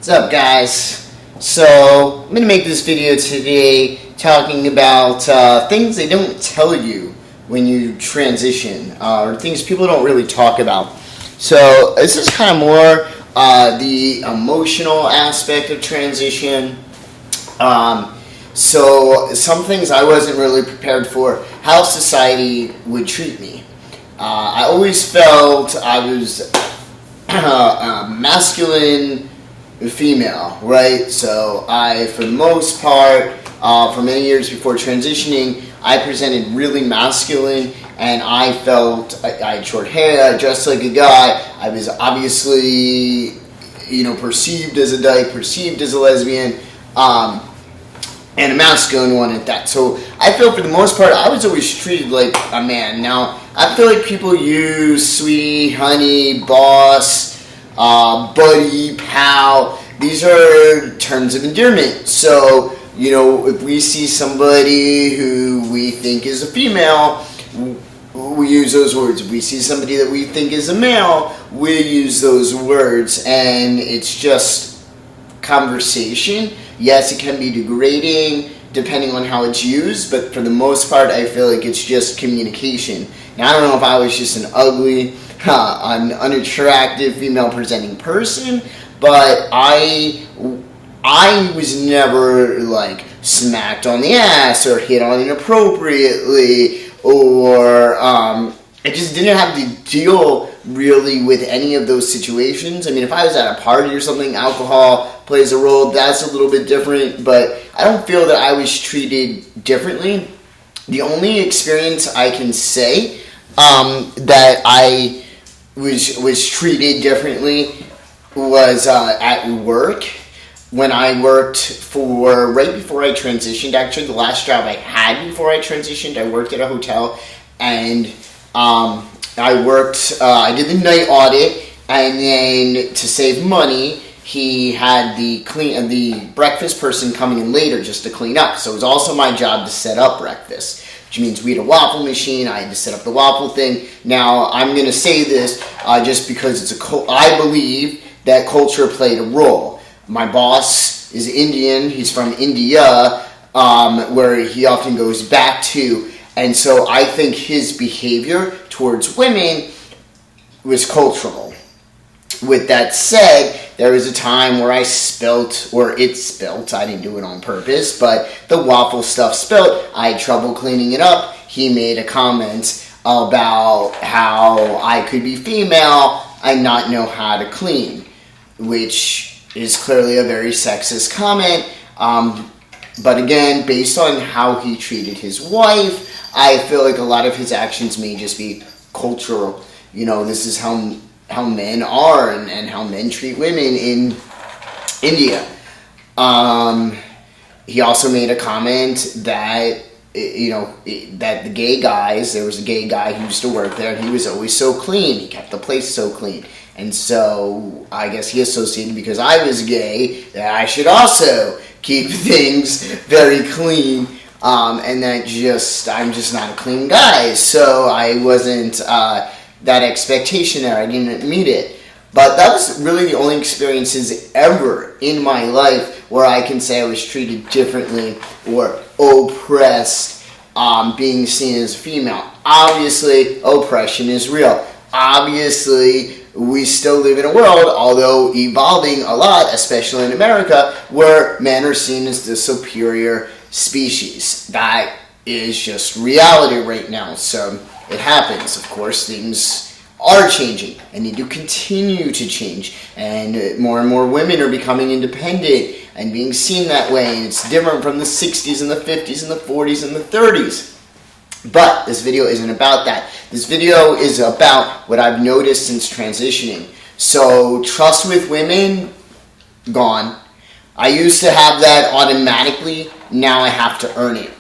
What's up, guys? So I'm going to make this video today talking about things they don't tell you when you transition, or things people don't really talk about. So this is kind of more the emotional aspect of transition. So some things I wasn't really prepared for, how society would treat me. I always felt I was a masculine female, right? So I, for the most part, for many years before transitioning, I presented really masculine, and I felt I had short hair, I dressed like a guy. I was obviously, perceived as a dyke, perceived as a lesbian, and a masculine one at that. So I feel for the most part, I was always treated like a man. Now, I feel like people use sweetie, honey, boss, buddy, pal. These are terms of endearment. So, if we see somebody who we think is a female, we use those words. If we see somebody that we think is a male, we use those words. And it's just conversation. Yes, it can be degrading depending on how it's used, but for the most part, I feel like it's just communication. Now, I don't know if I was just an ugly, unattractive, female-presenting person, but I was never, smacked on the ass or hit on inappropriately, or I just didn't have to deal really with any of those situations. I mean, if I was at a party or something, alcohol plays a role, that's a little bit different, but I don't feel that I was treated differently. The only experience I can say that I was treated differently was at work. When I worked right before I transitioned, actually the last job I had before I transitioned, I worked at a hotel, and I did the night audit, and then to save money, he had the breakfast person coming in later just to clean up. So it was also my job to set up breakfast, which means we had a waffle machine. I had to set up the waffle thing. Now, I'm going to say this just because I believe that culture played a role. My boss is Indian. He's from India, where he often goes back to. And so I think his behavior towards women was cultural. With that said, there was a time where it spilt, I didn't do it on purpose, but the waffle stuff spilt. I had trouble cleaning it up. He made a comment about how I could be female and not know how to clean, which is clearly a very sexist comment. But again, based on how he treated his wife, I feel like a lot of his actions may just be cultural. This is how men are and how men treat women in India. He also made a comment that, that the gay guys, there was a gay guy who used to work there, and he was always so clean. He kept the place so clean. And so I guess he associated, because I was gay, that I should also keep things very clean. And that I'm just not a clean guy. So I wasn't that expectation there. I didn't meet it. But that was really the only experiences ever in my life where I can say I was treated differently or oppressed, being seen as a female. Obviously, oppression is real. Obviously, we still live in a world, although evolving a lot, especially in America, where men are seen as the superior species. That is just reality right now. So it happens. Of course, things are changing and need to continue to change. And more women are becoming independent and being seen that way. And it's different from the 60s and the 50s and the 40s and the 30s. But this video isn't about that. This video is about what I've noticed since transitioning. So trust with women, gone. I used to have that automatically. Now I have to earn it.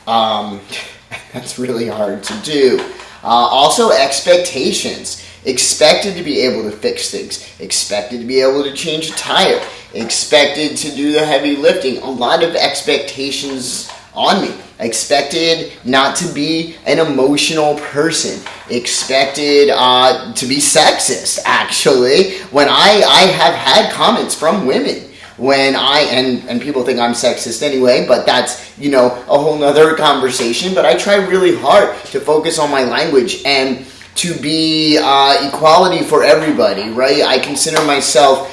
That's really hard to do. Also, expectations. Expected to be able to fix things. Expected to be able to change a tire. Expected to do the heavy lifting. A lot of expectations on me. Expected not to be an emotional person. Expected to be sexist, actually. When I have had comments from women when and people think I'm sexist anyway, but that's, a whole nother conversation. But I try really hard to focus on my language and to be equality for everybody, right? I consider myself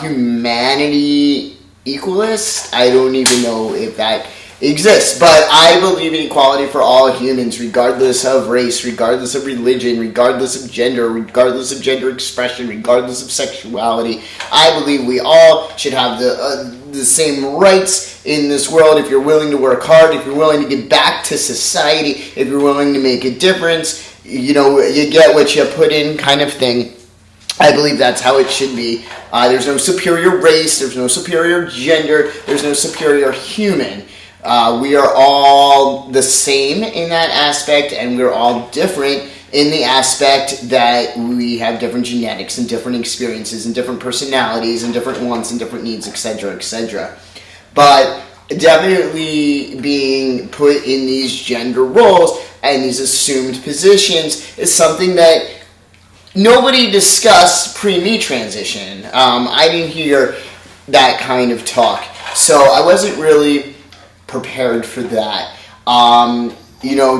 humanity equalist. I don't even know if that exists, but I believe in equality for all humans, regardless of race, regardless of religion, regardless of gender expression, regardless of sexuality. I believe we all should have the same rights in this world. If you're willing to work hard, if you're willing to give back to society, if you're willing to make a difference, you get what you put in, kind of thing. I believe that's how it should be. There's no superior race, there's no superior gender, there's no superior human. We are all the same in that aspect, and we're all different in the aspect that we have different genetics and different experiences and different personalities and different wants and different needs, etc., etc. But definitely being put in these gender roles and these assumed positions is something that nobody discussed pre-me transition. I didn't hear that kind of talk, so I wasn't really prepared for that.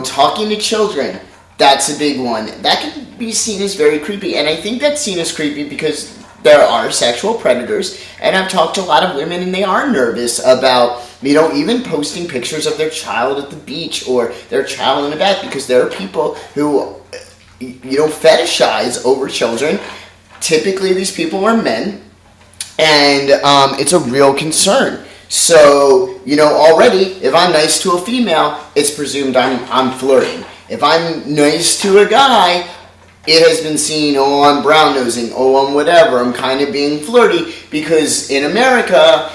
Talking to children, that's a big one. That can be seen as very creepy, and I think that's seen as creepy because there are sexual predators, and I've talked to a lot of women, and they are nervous about, even posting pictures of their child at the beach or their child in a bath, because there are people who, fetishize over children. Typically, these people are men, and it's a real concern. So, already, if I'm nice to a female, it's presumed I'm flirting. If I'm nice to a guy, it has been seen, I'm brown-nosing, I'm whatever, I'm kind of being flirty, because in America,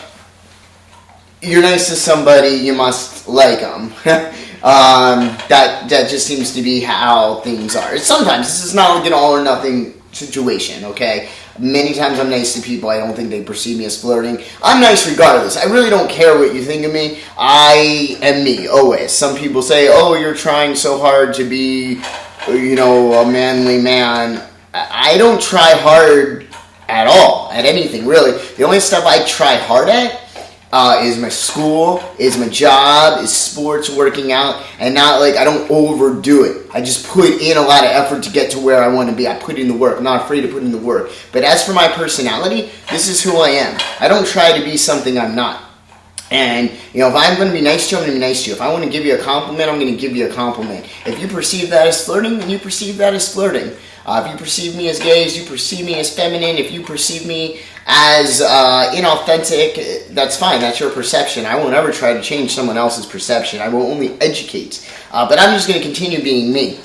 you're nice to somebody, you must like them. That just seems to be how things are. Sometimes, this is not like an all-or-nothing situation, okay? Many times I'm nice to people, I don't think they perceive me as flirting. I'm nice regardless. I really don't care what you think of me. I am me, always. Some people say, you're trying so hard to be, a manly man. I don't try hard at all, at anything, really. The only stuff I try hard at is my school, is my job, is sports, working out, and not I don't overdo it. I just put in a lot of effort to get to where I want to be. I put in the work. I'm not afraid to put in the work. But as for my personality, this is who I am. I don't try to be something I'm not. And, if I'm going to be nice to you, I'm going to be nice to you. If I want to give you a compliment, I'm going to give you a compliment. If you perceive that as flirting, then you perceive that as flirting. If you perceive me as gay, if you perceive me as feminine, if you perceive me as inauthentic, that's fine. That's your perception. I won't ever try to change someone else's perception. I will only educate. But I'm just going to continue being me.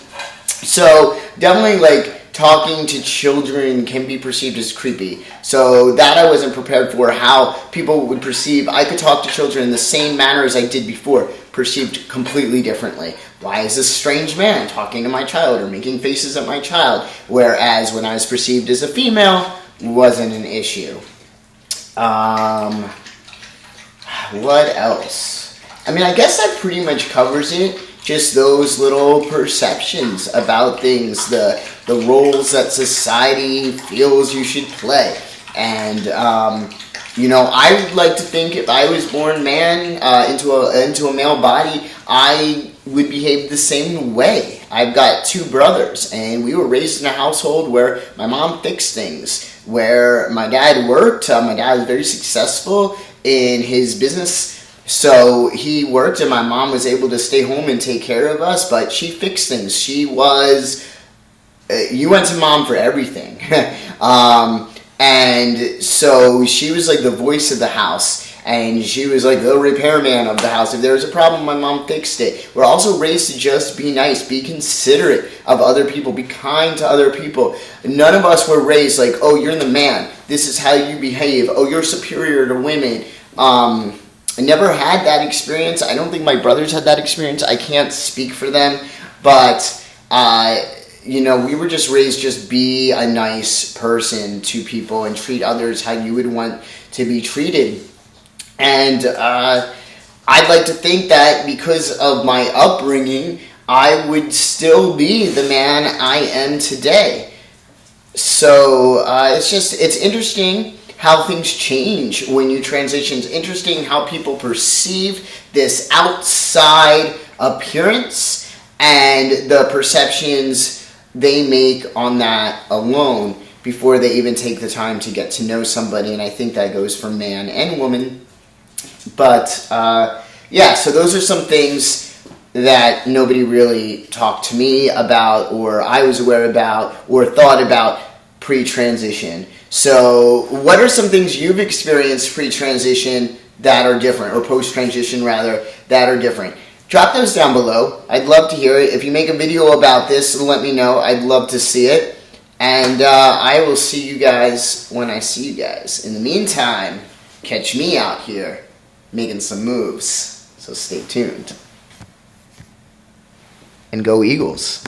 So definitely talking to children can be perceived as creepy. So that I wasn't prepared for, how people would perceive. I could talk to children in the same manner as I did before, perceived completely differently. Why is this strange man talking to my child or making faces at my child? Whereas when I was perceived as a female, wasn't an issue. What else? I guess that pretty much covers it. Just those little perceptions about things, the roles that society feels you should play. And, I would like to think if I was born man into a male body, I would behave the same way. I've got two brothers, and we were raised in a household where my mom fixed things, where my dad worked. My dad was very successful in his business, so he worked, and my mom was able to stay home and take care of us, but she fixed things. She was, you went to mom for everything. And so she was the voice of the house. And she was the repairman of the house. If there was a problem, my mom fixed it. We're also raised to just be nice, be considerate of other people, be kind to other people. None of us were raised you're the man. This is how you behave. You're superior to women. I never had that experience. I don't think my brothers had that experience. I can't speak for them. But, we were just raised just be a nice person to people and treat others how you would want to be treated. And I'd like to think that because of my upbringing, I would still be the man I am today. So it's interesting how things change when you transition. It's interesting how people perceive this outside appearance and the perceptions they make on that alone before they even take the time to get to know somebody. And I think that goes for man and woman. But so those are some things that nobody really talked to me about, or I was aware about, or thought about pre-transition. So what are some things you've experienced pre-transition that are different, or post-transition rather, that are different? Drop those down below. I'd love to hear it. If you make a video about this, let me know. I'd love to see it. And I will see you guys when I see you guys. In the meantime, catch me out here making some moves. So stay tuned. And go Eagles.